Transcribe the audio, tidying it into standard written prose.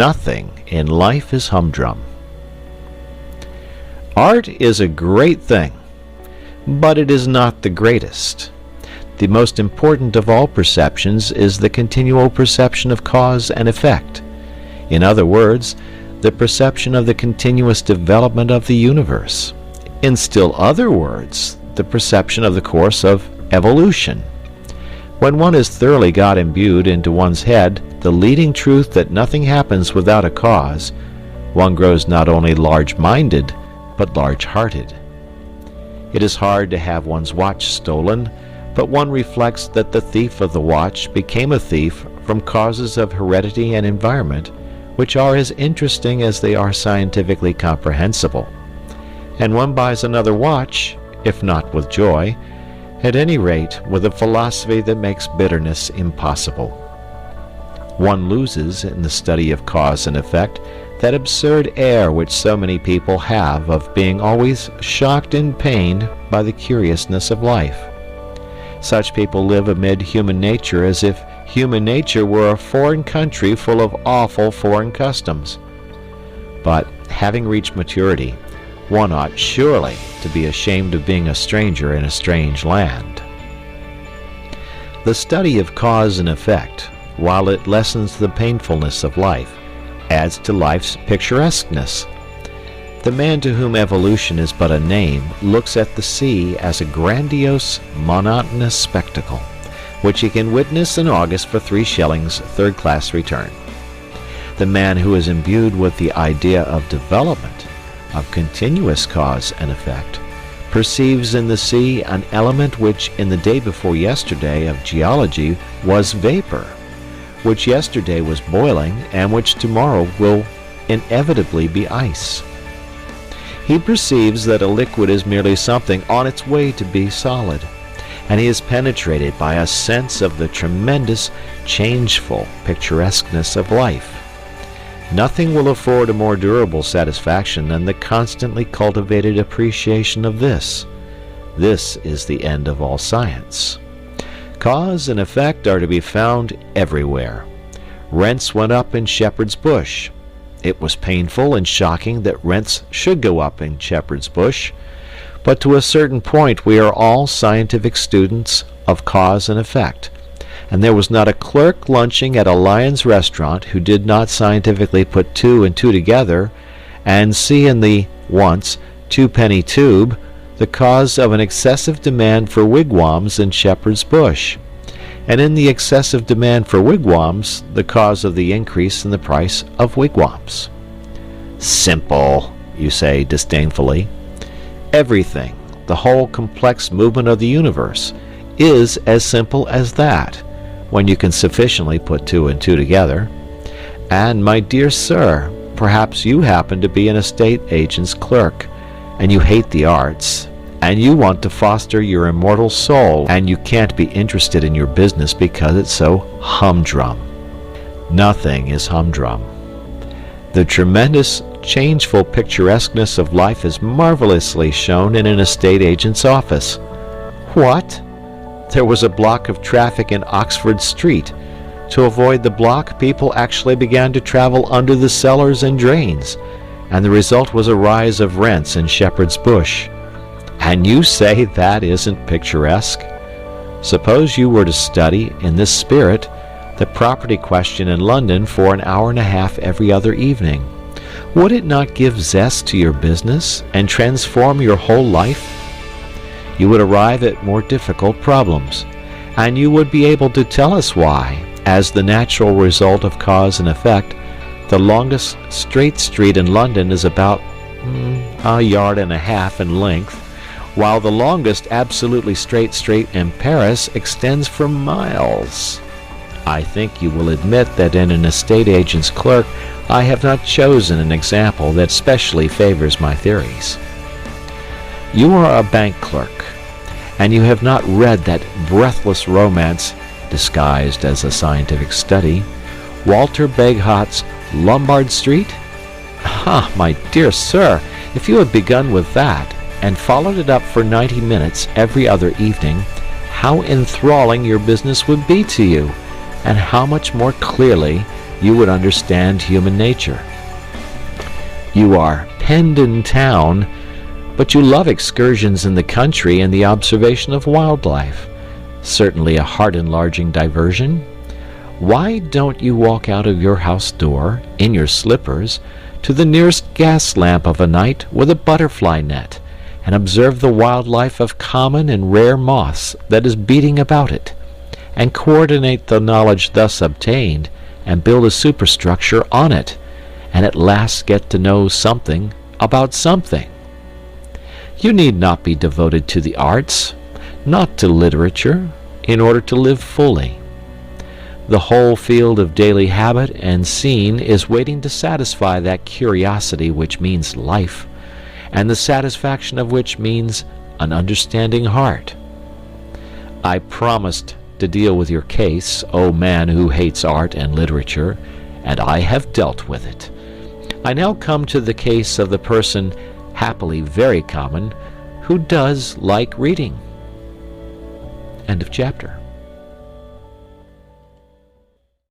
Nothing in life is humdrum. Art is a great thing, but it is not the greatest. The most important of all perceptions is the continual perception of cause and effect. In other words, the perception of the continuous development of the universe. In still other words, the perception of the course of evolution. When one has thoroughly got imbued into one's head the leading truth that nothing happens without a cause, one grows not only large-minded, but large-hearted. It is hard to have one's watch stolen, but one reflects that the thief of the watch became a thief from causes of heredity and environment, which are as interesting as they are scientifically comprehensible. And one buys another watch, if not with joy, at any rate with a philosophy that makes bitterness impossible. One loses, in the study of cause and effect, that absurd air which so many people have of being always shocked and pained by the curiousness of life. Such people live amid human nature as if human nature were a foreign country full of awful foreign customs. But having reached maturity, one ought surely to be ashamed of being a stranger in a strange land. The study of cause and effect, while it lessens the painfulness of life, adds to life's picturesqueness. The man to whom evolution is but a name looks at the sea as a grandiose, monotonous spectacle, which he can witness in August for 3 shillings third-class return. The man who is imbued with the idea of development, of continuous cause and effect, perceives in the sea an element which in the day before yesterday of geology was vapor, which yesterday was boiling, and which tomorrow will inevitably be ice. He perceives that a liquid is merely something on its way to be solid, and he is penetrated by a sense of the tremendous, changeful picturesqueness of life. Nothing will afford a more durable satisfaction than the constantly cultivated appreciation of this. This is the end of all science. Cause and effect are to be found everywhere. Rents went up in Shepherd's Bush. It was painful and shocking that rents should go up in Shepherd's Bush, but to a certain point we are all scientific students of cause and effect, and there was not a clerk lunching at a Lyons restaurant who did not scientifically put 2 and 2 together and see in the once 2-penny tube the cause of an excessive demand for wigwams in Shepherd's Bush, and in the excessive demand for wigwams the cause of the increase in the price of wigwams. Simple, you say disdainfully. Everything, the whole complex movement of the universe, is as simple as that, when you can sufficiently put 2 and 2 together. And, my dear sir, perhaps you happen to be an estate agent's clerk, and you hate the arts, and you want to foster your immortal soul, and you can't be interested in your business because it's so humdrum. Nothing is humdrum. The tremendous, changeful picturesqueness of life is marvelously shown in an estate agent's office. What? There was a block of traffic in Oxford Street. To avoid the block, people actually began to travel under the cellars and drains, and the result was a rise of rents in Shepherd's Bush. And you say that isn't picturesque? Suppose you were to study, in this spirit, the property question in London for an hour and a half every other evening. Would it not give zest to your business and transform your whole life? You would arrive at more difficult problems, and you would be able to tell us why, as the natural result of cause and effect, the longest straight street in London is about a yard and a half in length, while the longest absolutely straight street in Paris extends for miles. I think you will admit that in an estate agent's clerk I have not chosen an example that specially favors my theories. You are a bank clerk, and you have not read that breathless romance, disguised as a scientific study, Walter Bagehot's Lombard Street? Ah, my dear sir, if you had begun with that, and followed it up for 90 minutes every other evening, how enthralling your business would be to you, and how much more clearly you would understand human nature. You are penned in town, but you love excursions in the country and the observation of wildlife. Certainly a heart-enlarging diversion. Why don't you walk out of your house door, in your slippers, to the nearest gas lamp of a night with a butterfly net, and observe the wildlife of common and rare moths that is beating about it, and coordinate the knowledge thus obtained, and build a superstructure on it, and at last get to know something about something? You need not be devoted to the arts, not to literature, in order to live fully. The whole field of daily habit and scene is waiting to satisfy that curiosity which means life, and the satisfaction of which means an understanding heart. I promised to deal with your case, O man who hates art and literature, and I have dealt with it. I now come to the case of the person, happily very common, who does like reading. End of chapter.